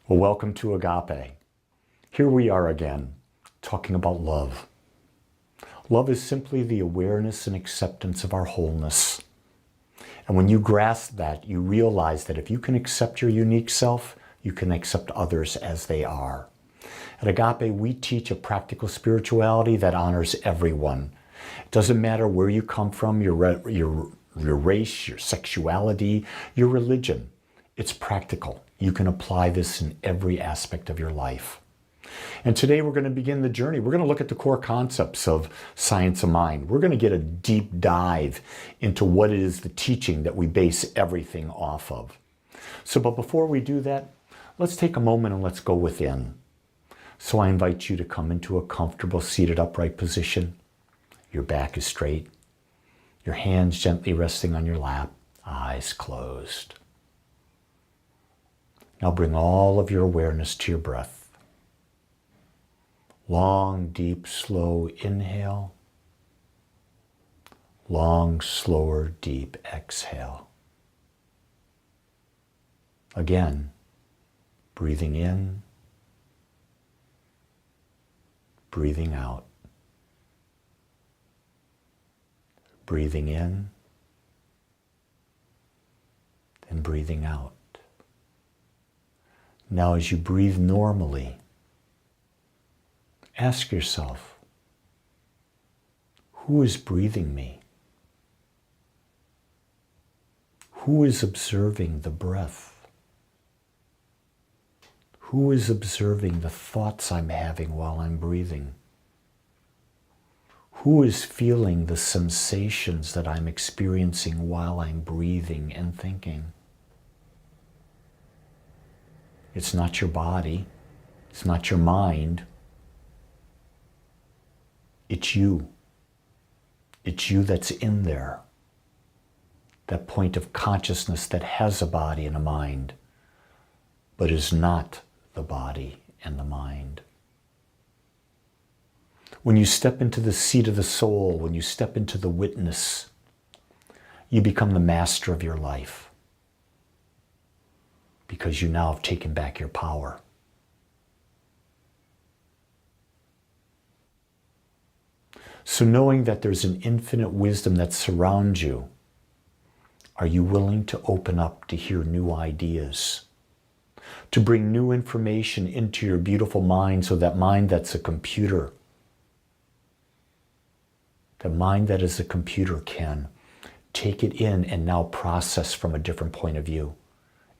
Well, welcome to Agape. Here we are again, talking about love. Love is simply the awareness and acceptance of our wholeness. And when you grasp that, you realize that if you can accept your unique self, you can accept others as they are. At Agape, we teach a practical spirituality that honors everyone. It doesn't matter where you come from, your race, your sexuality, your religion. It's practical. You can apply this in every aspect of your life. And today we're going to begin the journey. We're going to look at the core concepts of science of mind. We're going to get a deep dive into what is the teaching that we base everything off of. But before we do that, let's take a moment and let's go within. So I invite you to come into a comfortable seated upright position. Your back is straight. Your hands gently resting on your lap, eyes closed. Now bring all of your awareness to your breath. Long, deep, slow inhale. Long, slower, deep exhale. Again, breathing in, breathing out. Breathing in, and breathing out. Now as you breathe normally, ask yourself, who is breathing me? Who is observing the breath? Who is observing the thoughts I'm having while I'm breathing? Who is feeling the sensations that I'm experiencing while I'm breathing and thinking? It's not your body. It's not your mind. It's you. It's you that's in there. That point of consciousness that has a body and a mind, but is not the body and the mind. When you step into the seat of the soul, when you step into the witness, you become the master of your life because you now have taken back your power. So knowing that there's an infinite wisdom that surrounds you, are you willing to open up to hear new ideas? To bring new information into your beautiful mind, so that mind that's a computer, the mind that is a computer can take it in and now process from a different point of view,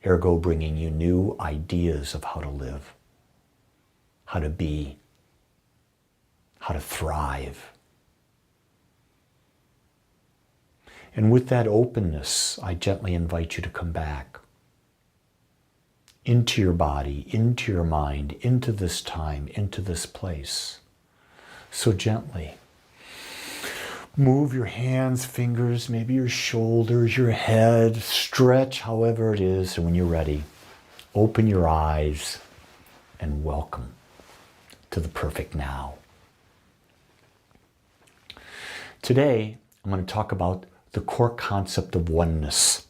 ergo bringing you new ideas of how to live, how to be, how to thrive. And with that openness, I gently invite you to come back into your body, into your mind, into this time, into this place. So gently move your hands, fingers, maybe your shoulders, your head, stretch however it is, and when you're ready, open your eyes and welcome to the perfect now. Today, I'm going to talk about the core concept of oneness.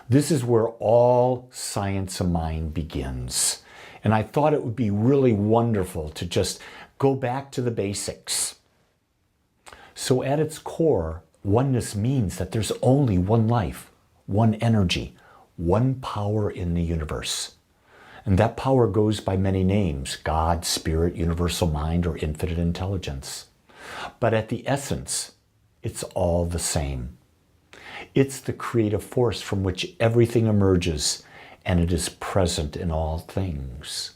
This is where all science of mind begins. And I thought it would be really wonderful to just go back to the basics. So at its core, oneness means that there's only one life, one energy, one power in the universe. And that power goes by many names: God, Spirit, Universal Mind, or Infinite Intelligence. But at the essence, it's all the same. It's the creative force from which everything emerges, and it is present in all things.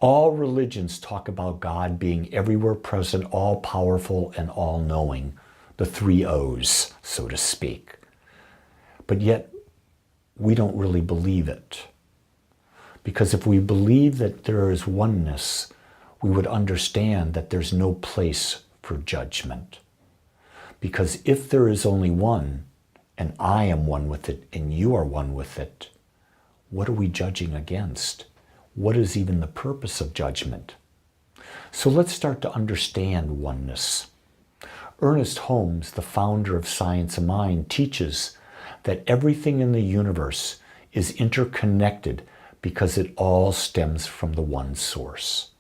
All religions talk about God being everywhere present, all-powerful and all-knowing, the three O's, so to speak. But yet, we don't really believe it. Because if we believe that there is oneness, we would understand that there's no place for judgment. Because if there is only one, and I am one with it, and you are one with it, what are we judging against? What is even the purpose of judgment? So let's start to understand oneness. Ernest Holmes, the founder of Science of Mind, teaches that everything in the universe is interconnected because it all stems from the one source.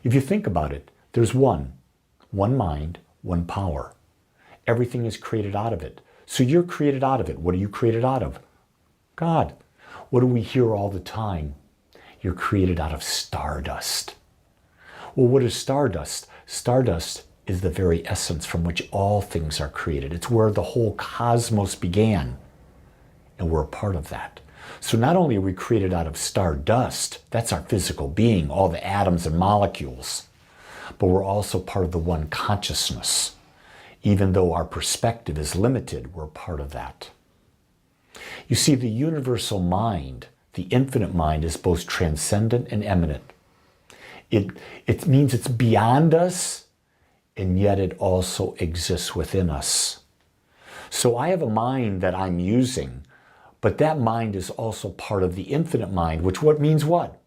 If you think about it, there's one mind, one power. Everything is created out of it. So you're created out of it. What are you created out of? God. What do we hear all the time? You're created out of stardust. Well, what is stardust? Stardust is the very essence from which all things are created. It's where the whole cosmos began. And we're a part of that. So not only are we created out of stardust, that's our physical being, all the atoms and molecules, but we're also part of the one consciousness. Even though our perspective is limited, we're part of that. You see, the universal mind, the infinite mind, is both transcendent and immanent. It means it's beyond us, and yet it also exists within us. So I have a mind that I'm using, but that mind is also part of the infinite mind, which means what?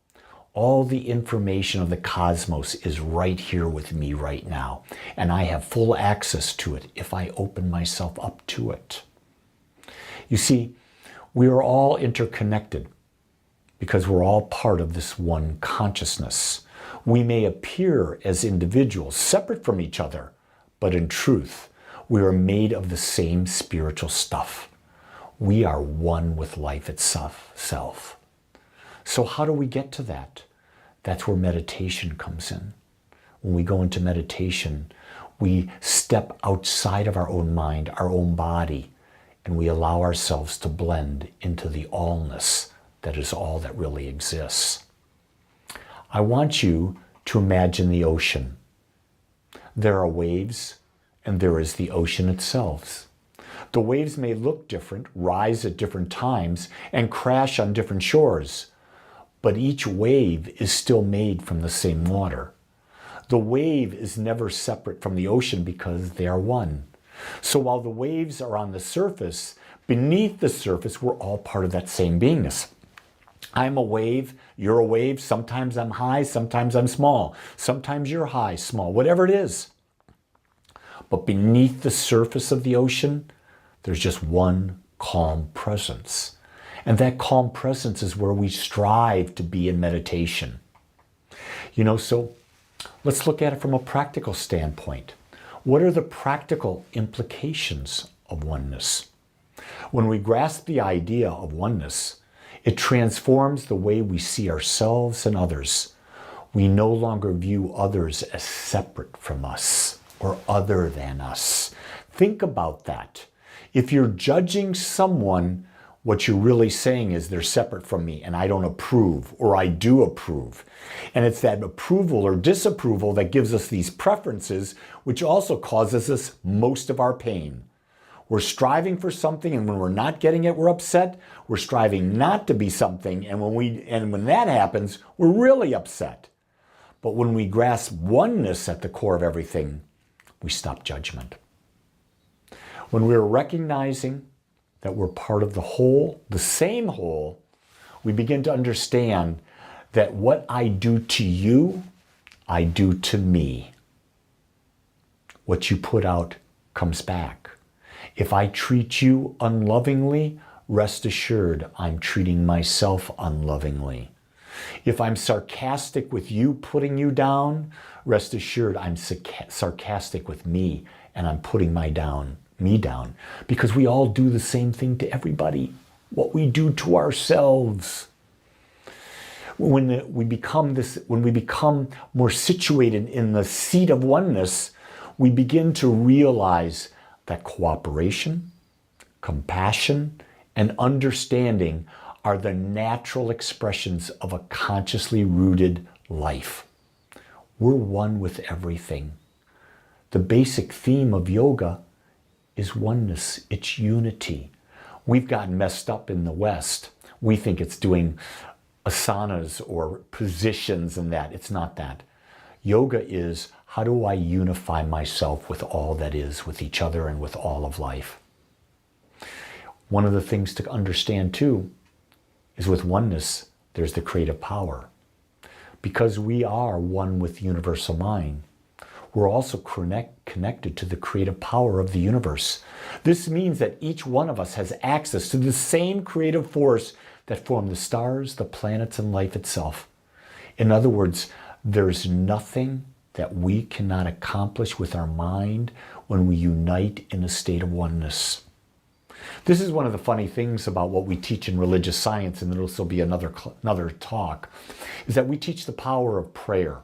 All the information of the cosmos is right here with me right now, and I have full access to it if I open myself up to it. You see, we are all interconnected because we're all part of this one consciousness. We may appear as individuals separate from each other, but in truth, we are made of the same spiritual stuff. We are one with life itself. So how do we get to that? That's where meditation comes in. When we go into meditation, we step outside of our own mind, our own body, and we allow ourselves to blend into the allness that is all that really exists. I want you to imagine the ocean. There are waves, and there is the ocean itself. The waves may look different, rise at different times, and crash on different shores, but each wave is still made from the same water. The wave is never separate from the ocean because they are one. So while the waves are on the surface, beneath the surface, we're all part of that same beingness. I'm a wave, you're a wave, sometimes I'm high, sometimes I'm small, sometimes you're high, small, whatever it is. But beneath the surface of the ocean, there's just one calm presence. And that calm presence is where we strive to be in meditation. So let's look at it from a practical standpoint. What are the practical implications of oneness? When we grasp the idea of oneness, it transforms the way we see ourselves and others. We no longer view others as separate from us or other than us. Think about that. If you're judging someone, what you're really saying is they're separate from me and I don't approve, or I do approve. And it's that approval or disapproval that gives us these preferences, which also causes us most of our pain. We're striving for something, and when we're not getting it, we're upset. We're striving not to be something, and when that happens, we're really upset. But when we grasp oneness at the core of everything, we stop judgment. When we're recognizing that we're part of the whole, the same whole, we begin to understand that what I do to you, I do to me. What you put out comes back. If I treat you unlovingly, rest assured I'm treating myself unlovingly. If I'm sarcastic with you, putting you down, rest assured I'm sarcastic with me and I'm putting me down. Because we all do the same thing to everybody. What we do to ourselves. When we become more situated in the seat of oneness, we begin to realize that cooperation, compassion, and understanding are the natural expressions of a consciously rooted life. We're one with everything. The basic theme of yoga is oneness, it's unity. We've gotten messed up in the West. We think it's doing asanas or positions and that. It's not that. Yoga is, how do I unify myself with all that is, with each other and with all of life? One of the things to understand too is with oneness, there's the creative power. Because we are one with universal mind, we're also connected to the creative power of the universe. This means that each one of us has access to the same creative force that form the stars, the planets, and life itself. In other words, there's nothing that we cannot accomplish with our mind when we unite in a state of oneness. This is one of the funny things about what we teach in religious science, and this will be another talk, is that we teach the power of prayer,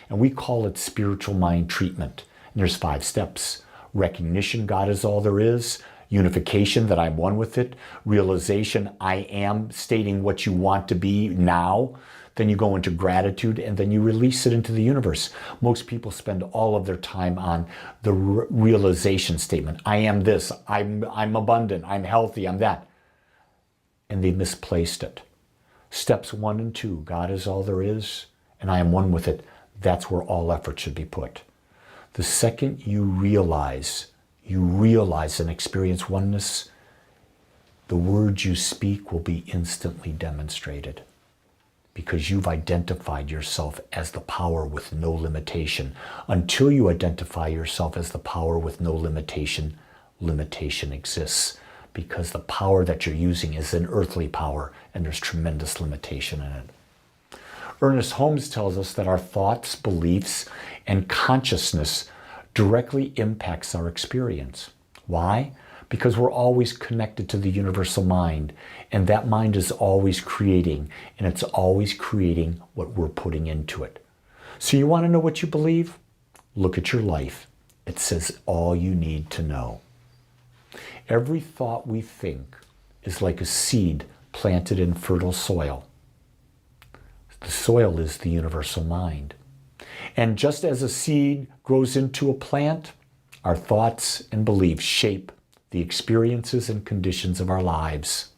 and we call it spiritual mind treatment. And there's 5 steps. Recognition, God is all there is. Unification, that I'm one with it. Realization, I am, stating what you want to be now. Then you go into gratitude, and then you release it into the universe. Most people spend all of their time on the realization statement. I am this, I'm abundant, I'm healthy, I'm that. And they misplaced it. Steps 1 and 2, God is all there is, and I am one with it. That's where all effort should be put. The second you realize and experience oneness, the words you speak will be instantly demonstrated, because you've identified yourself as the power with no limitation. Until you identify yourself as the power with no limitation, limitation exists, because the power that you're using is an earthly power, and there's tremendous limitation in it. Ernest Holmes tells us that our thoughts, beliefs, and consciousness directly impacts our experience. Why? Because we're always connected to the universal mind, and that mind is always creating, and it's always creating what we're putting into it. So you want to know what you believe? Look at your life. It says all you need to know. Every thought we think is like a seed planted in fertile soil. The soil is the universal mind. And just as a seed grows into a plant, our thoughts and beliefs shape the experiences and conditions of our lives.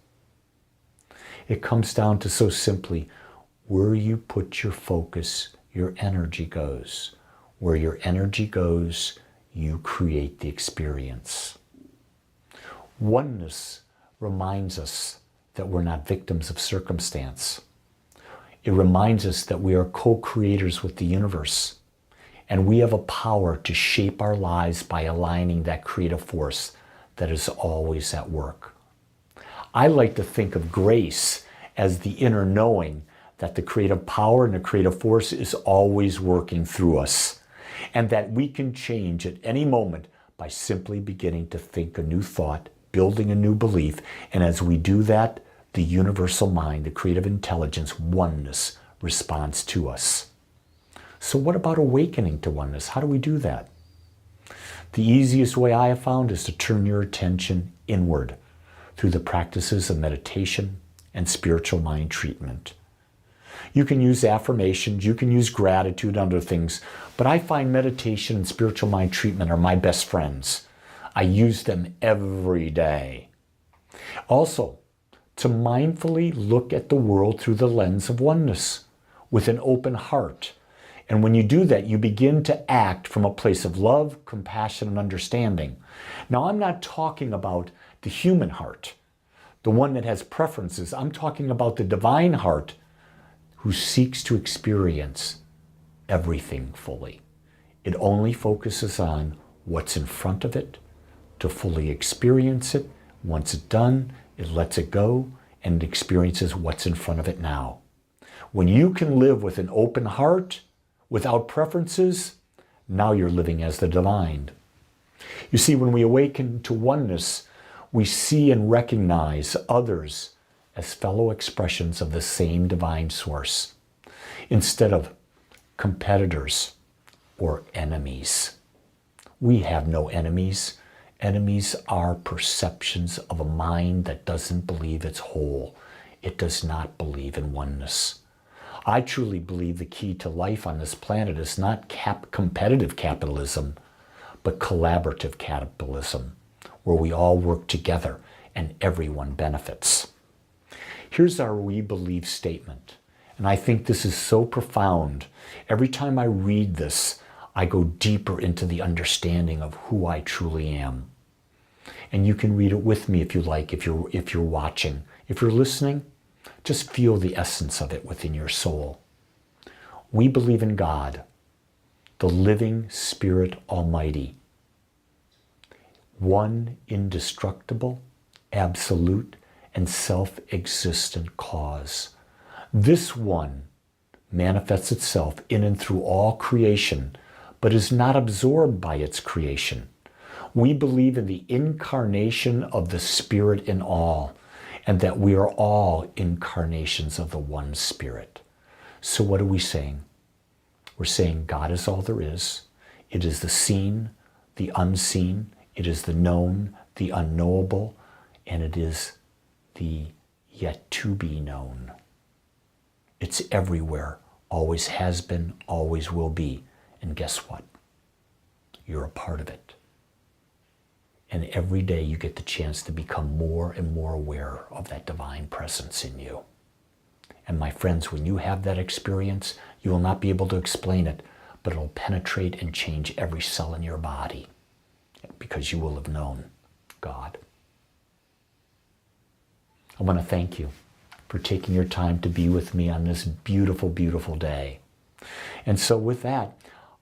It comes down to so simply, where you put your focus, your energy goes. Where your energy goes, you create the experience. Oneness reminds us that we're not victims of circumstance. It reminds us that we are co-creators with the universe, and we have a power to shape our lives by aligning that creative force that is always at work. I like to think of grace as the inner knowing that the creative power and the creative force is always working through us, and that we can change at any moment by simply beginning to think a new thought, building a new belief, and as we do that, the universal mind, the creative intelligence, oneness, responds to us. So what about awakening to oneness? How do we do that? The easiest way I have found is to turn your attention inward through the practices of meditation and spiritual mind treatment. You can use affirmations, you can use gratitude, other things, but I find meditation and spiritual mind treatment are my best friends. I use them every day. Also, to mindfully look at the world through the lens of oneness with an open heart. And when you do that, you begin to act from a place of love, compassion, and understanding. Now, I'm not talking about the human heart, the one that has preferences. I'm talking about the divine heart who seeks to experience everything fully. It only focuses on what's in front of it to fully experience it. Once it's done, it lets it go and experiences what's in front of it now. When you can live with an open heart, without preferences, now you're living as the divine. You see, when we awaken to oneness, we see and recognize others as fellow expressions of the same divine source, instead of competitors or enemies. We have no enemies. Enemies are perceptions of a mind that doesn't believe it's whole. It does not believe in oneness. I truly believe the key to life on this planet is not competitive capitalism, but collaborative capitalism, where we all work together and everyone benefits. Here's our we believe statement, and I think this is so profound. Every time I read this, I go deeper into the understanding of who I truly am. And you can read it with me if you like, if you're watching. If you're listening, just feel the essence of it within your soul. We believe in God, the living Spirit Almighty, one indestructible, absolute, and self-existent cause. This one manifests itself in and through all creation, but is not absorbed by its creation. We believe in the incarnation of the Spirit in all, and that we are all incarnations of the one Spirit. So what are we saying? We're saying God is all there is. It is the seen, the unseen. It is the known, the unknowable, and it is the yet to be known. It's everywhere, always has been, always will be. And guess what? You're a part of it. And every day you get the chance to become more and more aware of that divine presence in you. And my friends, when you have that experience, you will not be able to explain it, but it'll penetrate and change every cell in your body because you will have known God. I want to thank you for taking your time to be with me on this beautiful, beautiful day. And so with that,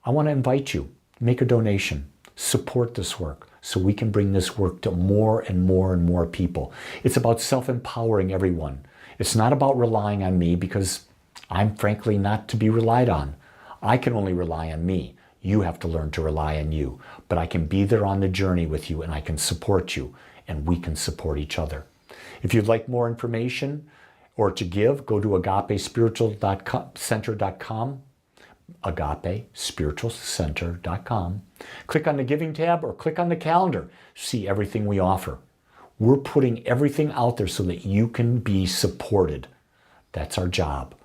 I want to invite you, make a donation, support this work so we can bring this work to more and more and more people. It's about self-empowering everyone. It's not about relying on me because I'm frankly not to be relied on. I can only rely on me. You have to learn to rely on you. But I can be there on the journey with you and I can support you and we can support each other. If you'd like more information or to give, go to agapespiritualcenter.com. agapespiritualcenter.com. Click on the giving tab or click on the calendar. See everything we offer. We're putting everything out there so that you can be supported. That's our job,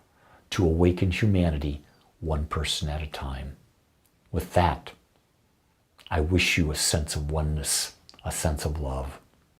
to awaken humanity one person at a time. With that, I wish you a sense of oneness, a sense of love.